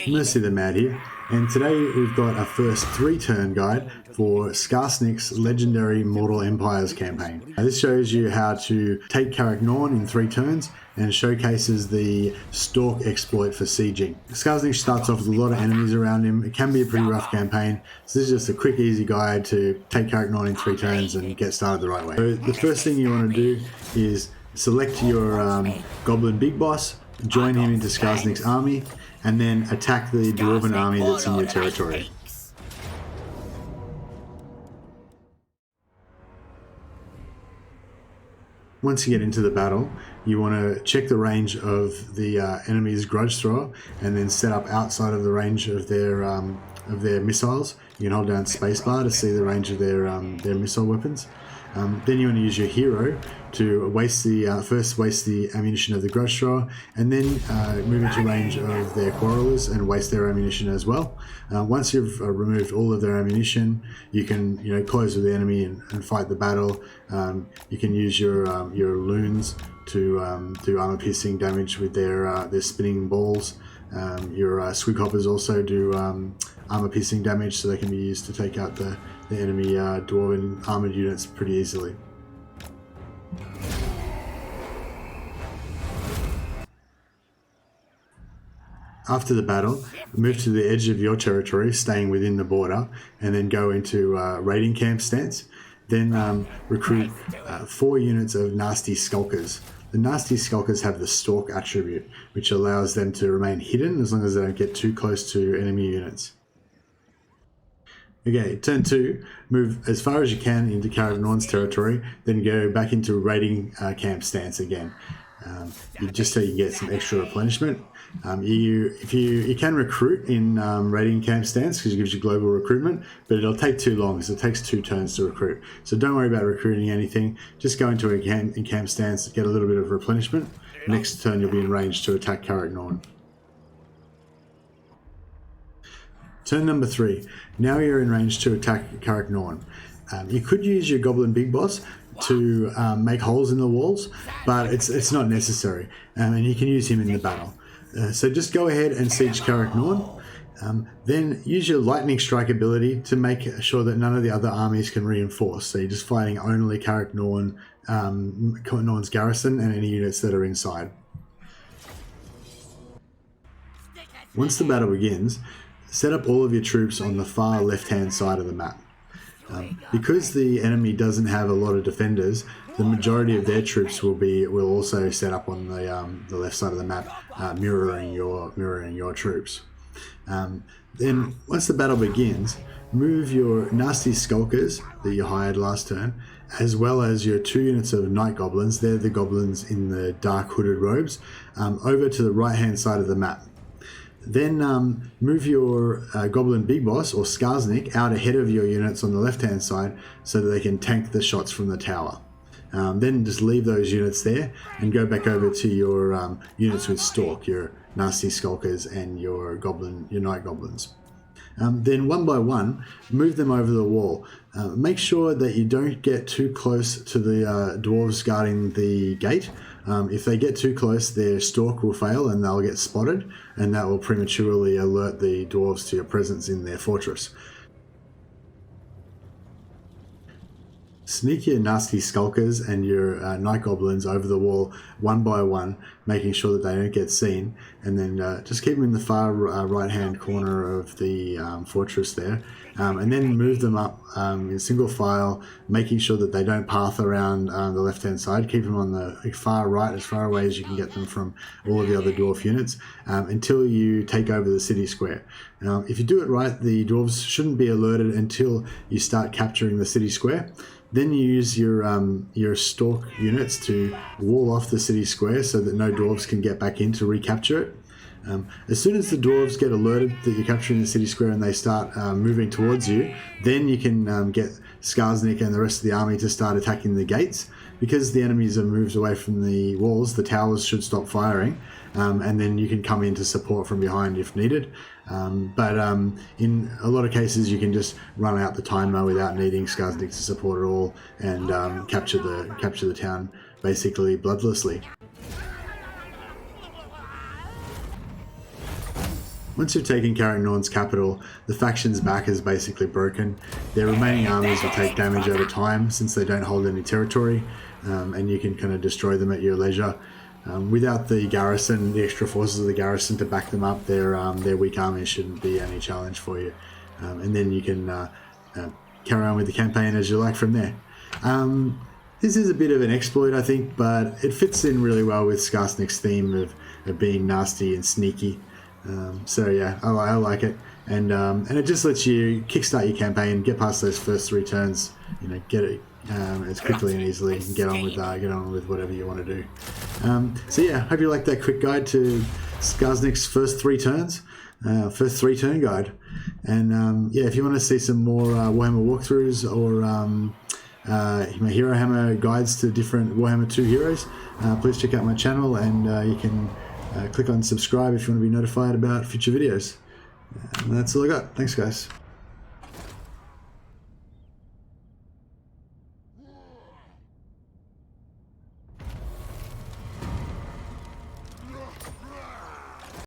Mercy the Mad here, and today we've got our first 3-turn guide for Skarsnick's legendary Mortal Empires campaign. Now, this shows you how to take Karak Norn in 3 turns and showcases the Stalk exploit for sieging. Skarsnick starts off with a lot of enemies around him. It can be a pretty rough campaign, so this is just a quick easy guide to take Karak Norn in 3 turns and get started the right way. So the first thing you want to do is select your goblin big boss, join him into Skarsnick's army, and then attack the dwarven army that's in your territory. Once you get into the battle, you want to check the range of the enemy's grudge thrower and then set up outside of the range of their missiles. You can hold down spacebar to see the range of their missile weapons. Then you want to use your hero to first waste the ammunition of the grudge thrower, and then move into range of their quarrelers and waste their ammunition as well. Once you've removed all of their ammunition, you can close with the enemy and fight the battle. You can use your loons to do armor piercing damage with their spinning balls. Your squighoppers also do armor piercing damage, so they can be used to take out the enemy dwarven armored units pretty easily. After the battle, move to the edge of your territory, staying within the border, and then go into raiding camp stance. Then recruit 4 units of Nasty Skulkers. The Nasty Skulkers have the Stalk attribute, which allows them to remain hidden as long as they don't get too close to enemy units. Okay, turn 2, move as far as you can into Karak Norn's territory, then go back into raiding camp stance again. Just so you get some extra replenishment. You can recruit in raiding camp stance because it gives you global recruitment, but it'll take too long because it takes 2 turns to recruit. So don't worry about recruiting anything. Just go into a camp stance, get a little bit of replenishment. Next turn you'll be in range to attack Karak Norn. Turn number 3. Now you're in range to attack Karak Norn. You could use your goblin big boss to make holes in the walls, but it's not necessary, and you can use him in the battle. So just go ahead and siege Karak Norn. Then use your lightning strike ability to make sure that none of the other armies can reinforce. So you're just fighting only Karak Norn, Norn's garrison and any units that are inside. Once the battle begins, set up all of your troops on the far left-hand side of the map. Because the enemy doesn't have a lot of defenders, the majority of their troops will also set up on the left side of the map, mirroring your troops. Then once the battle begins, move your Nasty Skulkers that you hired last turn, as well as your 2 units of night goblins, they're the goblins in the dark hooded robes, over to the right-hand side of the map. Then move your goblin big boss or Skarsnick out ahead of your units on the left-hand side so that they can tank the shots from the tower. Then just leave those units there and go back over to your units with Stalk, your Nasty Skulkers and your night goblins. Then one by one, move them over the wall. Make sure that you don't get too close to the dwarves guarding the gate. If they get too close, their stalk will fail and they'll get spotted, and that will prematurely alert the dwarves to your presence in their fortress. Sneak your Nasty Skulkers and your night goblins over the wall one by one, making sure that they don't get seen, and then just keep them in the far right hand corner of the fortress there, and then move them up in single file, making sure that they don't path around the left hand side. Keep them on the far right, as far away as you can get them from all of the other dwarf units, until you take over the city square. If you do it right, the dwarves shouldn't be alerted until you start capturing the city square. Then you use your Stalk units to wall off the city square so that no dwarves can get back in to recapture it. As soon as the dwarves get alerted that you're capturing the city square and they start moving towards you, then you can get Skarsnik and the rest of the army to start attacking the gates. Because the enemies have moved away from the walls, the towers should stop firing, and then you can come in to support from behind if needed. But in a lot of cases, you can just run out the timer without needing Skarsnik to support at all, and capture the town basically bloodlessly. Once you've taken Karak Norn's capital, the faction's back is basically broken. Their remaining armies will take damage over time since they don't hold any territory, and you can kind of destroy them at your leisure. Without the garrison, the extra forces of the garrison to back them up, their weak armies shouldn't be any challenge for you. And then you can carry on with the campaign as you like from there. This is a bit of an exploit, I think, but it fits in really well with Skarsnick's theme of being nasty and sneaky. So yeah, I like it, and it just lets you kickstart your campaign, get past those first 3 turns, get it as quickly and easily, and get on with whatever you want to do. So yeah, hope you liked that quick guide to Skarsnick's first 3 turns, first 3 turn guide. And yeah, if you want to see some more Warhammer walkthroughs or Hero Hammer guides to different Warhammer 2 heroes, please check out my channel, and you can click on subscribe if you want to be notified about future videos. And that's all I got. Thanks, guys.